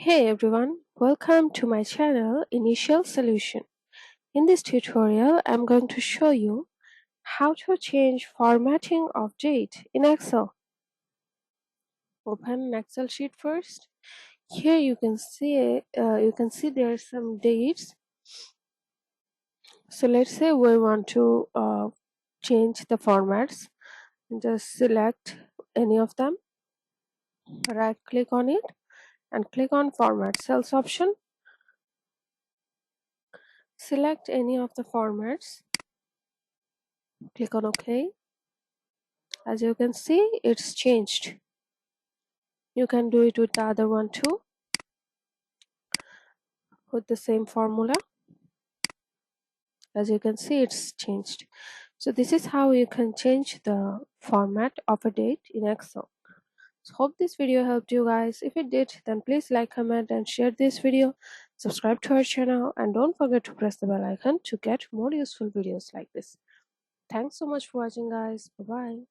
Hey everyone, welcome to my channel Initial Solution. In this tutorial, I'm going to show you how to change formatting of date in Excel. Open an Excel sheet first. Here you can see there are some dates. So let's say we want to change the formats. Just select any of them, right click on it and click on Format Cells option. Select any of the formats, click on OK. As you can see, it's changed. You can do it with the other one too, with the same formula. As you can see, it's changed. So this is how you can change the format of a date in Excel. So hope this video helped you guys. If it did, then please like, comment and share this video. Subscribe to our channel and don't forget to press the bell icon to get more useful videos like this. Thanks so much for watching, guys. Bye bye.